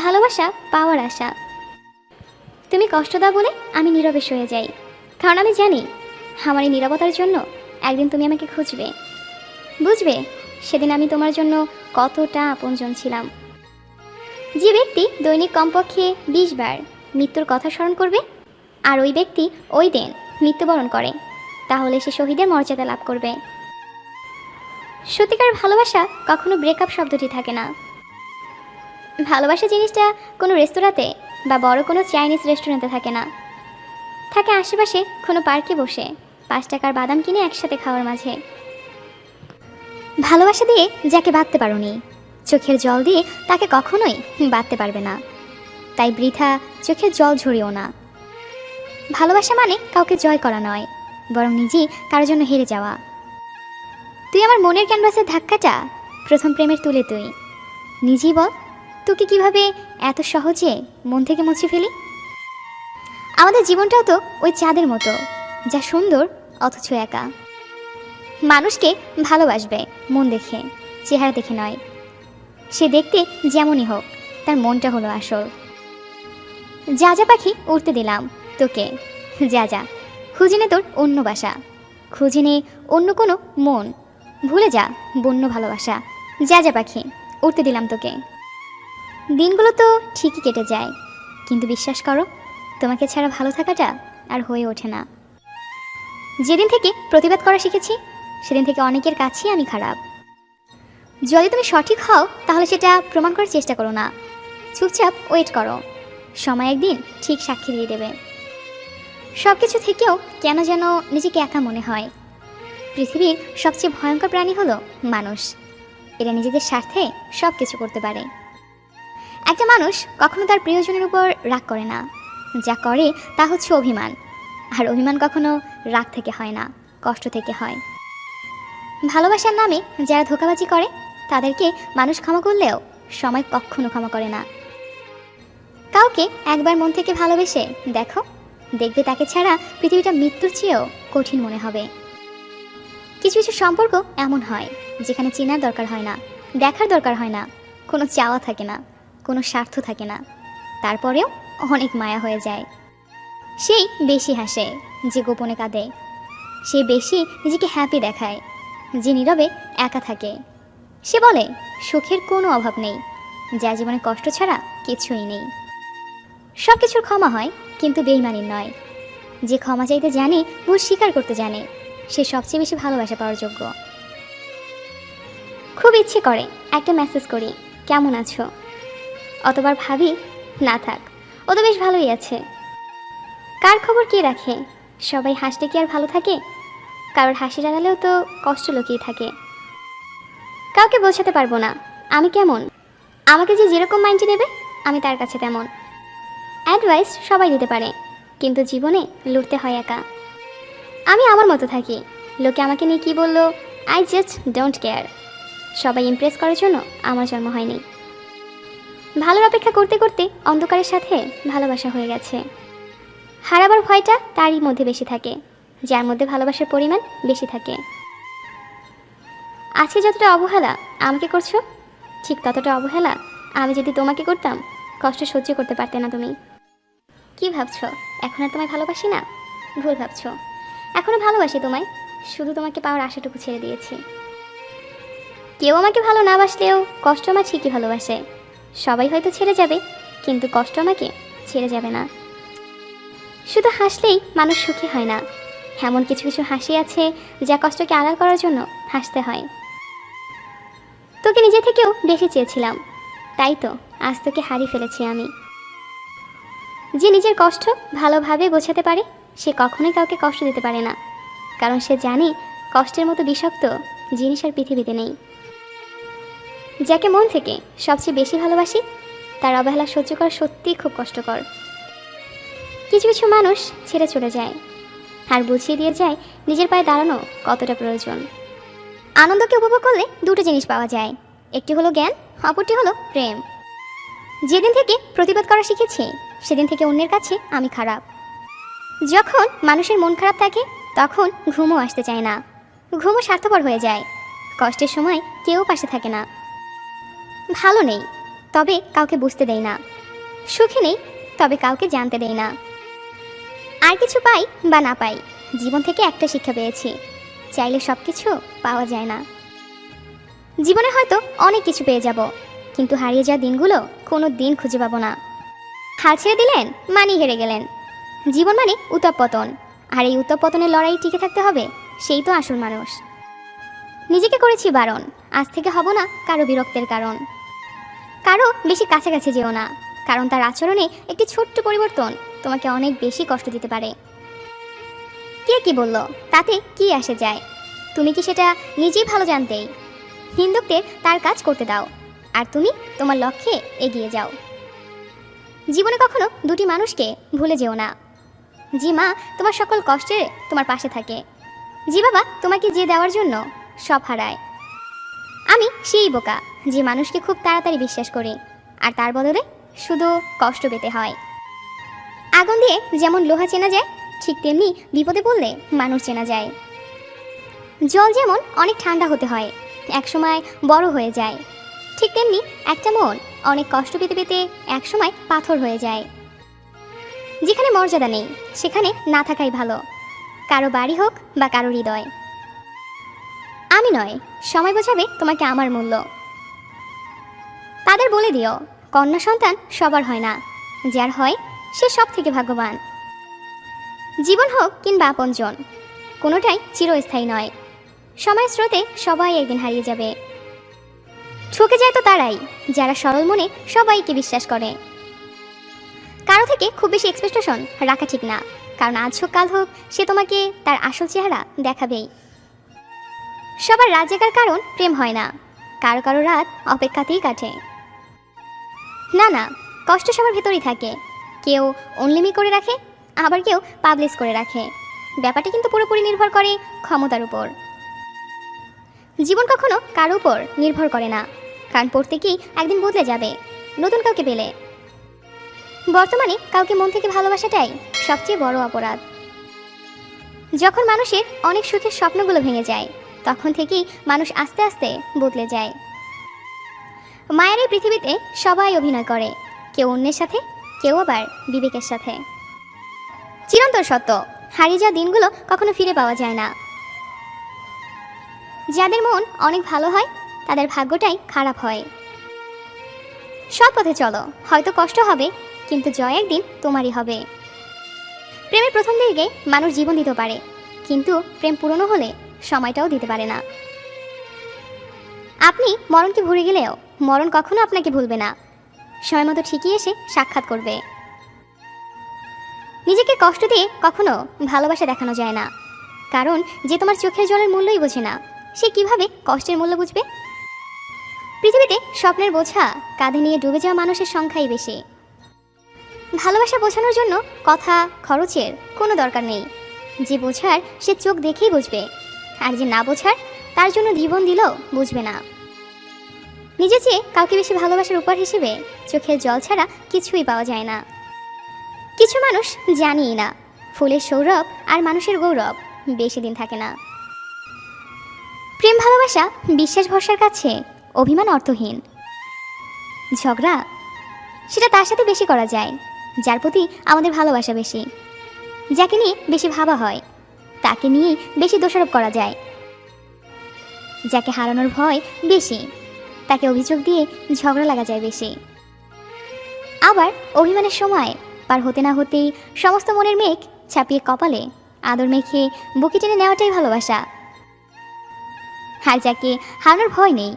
ভালোবাসা পাওয়ার আশা। তুমি কষ্ট দাও বলে আমি নীরবে সয়ে যাই, কারণ আমি জানি আমার এই নীরবতার জন্য একদিন তুমি আমাকে খুঁজবে, বুঝবে সেদিন আমি তোমার জন্য কতটা আপনজন ছিলাম। যে ব্যক্তি দৈনিক কমপক্ষে 20 বার মৃত্যুর কথা স্মরণ করবে আর ওই ব্যক্তি ওই দিন মৃত্যুবরণ করে, তাহলে সে শহীদের মর্যাদা লাভ করবে। সত্যিকার ভালোবাসা কখনো ব্রেকআপ শব্দটি থাকে না। ভালোবাসা জিনিসটা কোনো রেস্তোরাঁতে বা বড় কোনো চাইনিজ রেস্টুরেন্টে থাকে না, থাকে আশেপাশে কোনো পার্কে বসে 5 টাকার বাদাম কিনে একসাথে খাওয়ার মাঝে। ভালোবাসা দিয়ে যাকে বাঁধতে পারোনি, চোখের জল দিয়ে তাকে কখনোই বাঁধতে পারবে না, তাই বৃথা চোখের জল ঝরিও না। ভালোবাসা মানে কাউকে জয় করা নয়, বরং নিজেই কারোর জন্য হেরে যাওয়া। তুই আমার মনের ক্যানভাসের ধাক্কাটা প্রথম প্রেমের তুলে তুই নিজেই বল, তোকে কিভাবে এত সহজে মন থেকে মুছে ফেলি। আমাদের জীবনটাও তো ওই চাঁদের মতো, যা সুন্দর অথচ একা। মানুষকে ভালোবাসবে মন দেখে, চেহারা দেখে নয়। সে দেখতে যেমনই হোক, তার মনটা হলো আসল। যা যা পাখি উড়তে দিলাম তোকে, যা যা খুঁজে নে তোর অন্য বাসা, খুঁজে নে অন্য কোনো মন, ভুলে যা বন্য ভালোবাসা। যা যা পাখি উড়তে দিলাম তোকে। দিনগুলো তো ঠিকই কেটে যায়, কিন্তু বিশ্বাস করো তোমাকে ছাড়া ভালো থাকাটা আর হয়ে ওঠে না। যেদিন থেকে প্রতিবাদ করা শিখেছি সেদিন থেকে অনেকের কাছেই আমি খারাপ। যদি তুমি সঠিক হও তাহলে সেটা প্রমাণ করার চেষ্টা করো না, চুপচাপ ওয়েট করো, সময় একদিন ঠিক সাক্ষী দিয়ে দেবে। সব কিছু থেকেও কেন যেন নিজেকে একা মনে হয়। পৃথিবীর সবচেয়ে ভয়ঙ্কর প্রাণী হলো মানুষ, এরা নিজেদের স্বার্থে সব কিছু করতে পারে। একটা মানুষ কখনো তার প্রিয়জনের উপর রাগ করে না, যা করে তা হচ্ছে অভিমান, আর অভিমান কখনো রাগ থেকে হয় না, কষ্ট থেকে হয়। ভালোবাসার নামে যারা ধোঁকাবাজি করে তাদেরকে মানুষ ক্ষমা করলেও সময় কখনো ক্ষমা করে না। কাউকে একবার মন থেকে ভালোবেসে দেখো, দেখবে তাকে ছাড়া পৃথিবীটা মৃত্যুর চেয়েও কঠিন মনে হবে। কিছু কিছু সম্পর্ক এমন হয় যেখানে চেনার দরকার হয় না, দেখার দরকার হয় না, কোনো চাওয়া থাকে না, কোনো স্বার্থ থাকে না, তারপরেও অনেক মায়া হয়ে যায়। সেই বেশি হাসে যে গোপনে কাঁদে, সে বেশি নিজেকে হ্যাপি দেখায় যে নীরবে একা থাকে। সে বলে সুখের কোনো অভাব নেই, যার জীবনে কষ্ট ছাড়া কিছুই নেই। সব কিছুর ক্ষমা হয় কিন্তু বেইমানির নয়। যে ক্ষমা চাইতে জানে, ভুল স্বীকার করতে জানে, সে সবচেয়ে বেশি ভালোবাসা পাওয়ার যোগ্য। খুব ইচ্ছে করে একটা মেসেজ করি, কেমন আছো, অতবার ভাবি না থাক, ও তো বেশ ভালোই আছে। কার খবর কে রাখে, সবাই হাসলে কি আর ভালো থাকে? কারোর হাসির আড়ালেও তো কষ্ট লুকিয়ে থাকে। কাউকে বোঝাতে পারবো না আমি কেমন, আমাকে যে যেরকম মাইন্ডে নেবে আমি তার কাছে তেমন। অ্যাডভাইস সবাই দিতে পারে, কিন্তু জীবনে লড়তে হয় একা। আমি আমার মতো থাকি, লোকে আমাকে নিয়ে কী বললো আই জাস্ট ডোন্ট কেয়ার। সবাই ইমপ্রেস করার জন্য আমার জন্ম হয়নি। ভালোর অপেক্ষা করতে করতে অন্ধকারের সাথে ভালোবাসা হয়ে গেছে। হারাবার ভয়টা তারই মধ্যে বেশি থাকে, যার মধ্যে ভালোবাসার পরিমাণ বেশি থাকে। আজকে যতটা অবহেলা আমাকে করছো, ঠিক ততটা অবহেলা আমি যদি তোমাকে করতাম, কষ্ট সহ্য করতে পারতে না তুমি। কি ভাবছো এখন আর তোমায় ভালোবাসি না? ভুল ভাবছো, এখনও ভালোবাসি তোমায়, শুধু তোমাকে পাওয়ার আশাটুকু ছেড়ে দিয়েছি। কেউ আমাকে ভালো না বাসলেও কষ্ট আমার ঠিকই ভালোবাসে। সবাই হয়তো ছেড়ে যাবে, কিন্তু কষ্ট আমাকে ছেড়ে যাবে না। শুধু হাসলেই মানুষ সুখী হয় না, এমন কিছু কিছু হাসি আছে যা কষ্টকে আড়াল করার জন্য হাসতে হয়। তোকে নিজে থেকেও বেশি চেয়েছিলাম, তাই তো আজ তোকে হারিয়ে ফেলেছি আমি। যে নিজের কষ্ট ভালোভাবে বোঝাতে পারে সে কখনোই কাউকে কষ্ট দিতে পারে না, কারণ সে জানে কষ্টের মতো বিষাক্ত জিনিস আর পৃথিবীতে নেই। যাকে মন থেকে সবচেয়ে বেশি ভালোবাসি তার অবহেলা সহ্য করা সত্যিই খুব কষ্টকর। কিছু কিছু মানুষ ছেড়ে চলে যায় আর বুঝিয়ে দিয়ে যায় নিজের পায়ে দাঁড়ানো কতটা প্রয়োজন। আনন্দকে উপভোগ করলে দুটো জিনিস পাওয়া যায়, একটি হলো জ্ঞান, অপরটি হলো প্রেম। যেদিন থেকে প্রতিবাদ করা শিখেছি সেদিন থেকে অন্যের কাছে আমি খারাপ। যখন মানুষের মন খারাপ থাকে তখন ঘুমও আসতে চায় না, ঘুমও স্বার্থপর হয়ে যায়। কষ্টের সময় কেউ পাশে থাকে না। ভালো নেই, তবে কাউকে বুঝতে দেই না, সুখী নেই তবে কাউকে জানতে দেই না। আর কিছু পাই বা না পাই, জীবন থেকে একটা শিক্ষা পেয়েছি, চাইলে সব কিছু পাওয়া যায় না। জীবনে হয়তো অনেক কিছু পেয়ে যাব, কিন্তু হারিয়ে যাওয়া দিনগুলো কোনো দিন খুঁজে পাবো না। হাল ছেড়ে দিলেন মানি হেরে গেলেন। জীবন মানে উত্থাপ পতন, আর এই উত্থাপ পতনের লড়াই টিকে থাকতে হবে, সেই তো আসল মানুষ। নিজেকে করেছি বারণ, আজ থেকে হব না কারো বিরক্তের কারণ। কারো বেশি কাছাকাছি যেও না, কারণ তার আচরণে একটি ছোট্ট পরিবর্তন তোমাকে অনেক বেশি কষ্ট দিতে পারে। কে কি বলল তাতে কি আসে যায়, তুমি কি সেটা নিজেই ভালো জানতেই। হিন্দুকদের তার কাজ করতে দাও, আর তুমি তোমার লক্ষ্যে এগিয়ে যাও। জীবনে কখনো দুটি মানুষকে ভুলে যেও না, যে মা তোমার সকল কষ্টে তোমার পাশে থাকে, যে বাবা তোমাকে যে দেওয়ার জন্য সব হারায়। আমি সেই বোকা যে মানুষকে খুব তাড়াতাড়ি বিশ্বাস করি, আর তার বদলে শুধু কষ্ট পেতে হয়। আগুন দিয়ে যেমন লোহা চেনা যায়, ঠিক তেমনি বিপদে পড়লে মানুষ চেনা যায়। জল যেমন অনেক ঠান্ডা হতে হয়, একসময় বড় হয়ে যায়, ঠিক তেমনি একটা মন অনেক কষ্ট পেতে পেতে একসময় পাথর হয়ে যায়। যেখানে মর্যাদা নেই সেখানে না থাকাই ভালো, কারো বাড়ি হোক বা কারো হৃদয়। আমি নয়, সময় বোঝাবে তোমাকে আমার মূল্য। তাদের বলে দিও, কন্যা সন্তান সবার হয় না, যার হয় সে সব থেকে ভাগ্যবান। জীবন হোক কিংবা আপনজন, কোনোটাই চিরস্থায়ী নয়। সময়ের স্রোতে সবাই একদিন হারিয়ে যাবে। ঠকে যায় তো তারাই যারা সরল মনে সবাইকে বিশ্বাস করে। কারো থেকে খুব বেশি এক্সপেকটেশন রাখা ঠিক না, কারণ আজ হোক কাল হোক সে তোমাকে তার আসল চেহারা দেখাবেই। সবার রাত জাগার কারণ প্রেম হয় না, কারো কারো রাত অপেক্ষাতেই কাটে। না না, কষ্ট সবার ভেতরেই থাকে, কেউ অনলিমি করে রাখে, আবার কেউ পাবলিশ করে রাখে। ব্যাপারটা কিন্তু পুরোপুরি নির্ভর করে ক্ষমতার উপর। জীবন কখনো কারো উপর নির্ভর করে না, কারণ প্রত্যেকেই একদিন বদলে যাবে নতুন কাউকে পেলে। বর্তমানে কাউকে মন থেকে ভালোবাসাটাই সবচেয়ে বড় অপরাধ। যখন মানুষের অনেক সুখের স্বপ্নগুলো ভেঙে যায়, তখন থেকেই মানুষ আস্তে আস্তে বদলে যায়। মায়ের এই পৃথিবীতে সবাই অভিনয় করে, কেউ অন্যের সাথে, কেউ আবার বিবেকের সাথে। চিরন্তর সত্য, হারিয়ে যাওয়া দিনগুলো কখনো ফিরে পাওয়া যায় না। যাদের মন অনেক ভালো হয় তাদের ভাগ্যটাই খারাপ হয়। সৎ পথে চলো, হয়তো কষ্ট হবে, কিন্তু জয় একদিন তোমারই হবে। প্রেমের প্রথম দিকে মানুষ জীবন দিতে পারে, কিন্তু প্রেম পুরনো হলে সময়টাও দিতে পারে না। আপনি মরণকে ভুলে গেলেও মরণ কখনো আপনাকে ভুলবে না, সময় মতো ঠিকই এসে সাক্ষাৎ করবে। নিজেকে কষ্ট দিয়ে কখনো ভালোবাসা দেখানো যায় না, কারণ যে তোমার চোখের জলের মূল্যই বোঝে না, সে কিভাবে কষ্টের মূল্য বুঝবে। পৃথিবীতে স্বপ্নের বোঝা কাঁধে নিয়ে ডুবে যাওয়া মানুষের সংখ্যাই বেশি। ভালোবাসা বোঝানোর জন্য কথা খরচের কোনো দরকার নেই, যে বোঝার সে চোখ দেখেই বুঝবে, আর যে না বোঝার তার জন্য জীবন দিলেও বুঝবে না। নিজে চেয়ে কাউকে বেশি ভালোবাসার উপহার হিসেবে চোখের জল ছাড়া কিছুই পাওয়া যায় না। কিছু মানুষ জানিই না, ফুলের সৌরভ আর মানুষের গৌরব বেশি দিন থাকে না। প্রেম ভালোবাসা বিশ্বাস ভরসার কাছে অভিমান অর্থহীন। ঝগড়া সেটা তার সাথে বেশি করা যায় যার প্রতি আমাদের ভালোবাসা বেশি। যাকে নিয়ে বেশি ভাবা হয় তাকে নিয়েই বেশি দোষারোপ করা যায়। যাকে হারানোর ভয় বেশি তাকে অভিযোগ দিয়ে ঝগড়া লাগা যায় বেশি। আবার অভিমানের সময় পার হতে না হতেই সমস্ত মনের মেঘ ছাপিয়ে কপালে আদর মেখে বুকে টেনে নেওয়াটাই ভালোবাসা। আর যাকে হারানোর ভয় নেই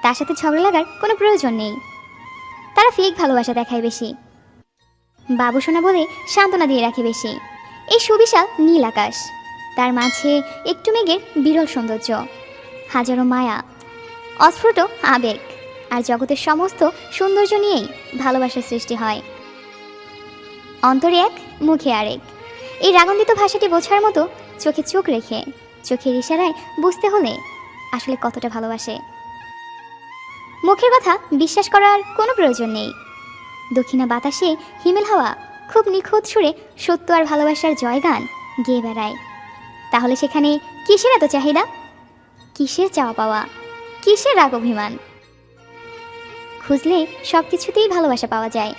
তার সাথে ঝগড়া লাগার কোনো প্রয়োজন নেই। তারা ফেক ভালোবাসা দেখায় বেশি, বাবু সোনা বলে সান্ত্বনা দিয়ে রাখে বেশি। এই সুবিশাল নীল আকাশ, তার মাঝে একটু মেঘের বিরল সৌন্দর্য, হাজারো মায়া, অস্ফুট আবেগ, আর জগতের সমস্ত সৌন্দর্য নিয়েই ভালোবাসার সৃষ্টি হয়। অন্তরে এক, মুখে আরেক, এই রাগান্বিত ভাষাটি বোঝার মতো চোখে চোখ রেখে চোখের ইশারায় বুঝতে হলে আসলে কতটা ভালোবাসে। মুখের কথা বিশ্বাস করার কোনো প্রয়োজন নেই। দক্ষিণা বাতাসে হিমেল হাওয়া খুব নিখুঁত সুরে সত্য আর ভালোবাসার জয়গান গেয়ে বেড়ায়। তাহলে সেখানে কিসের এত চাহিদা, কিসের চাওয়া পাওয়া, কিসের রাগ অভিমান? খুঁজলে সব কিছুতেই ভালোবাসা পাওয়া যায়।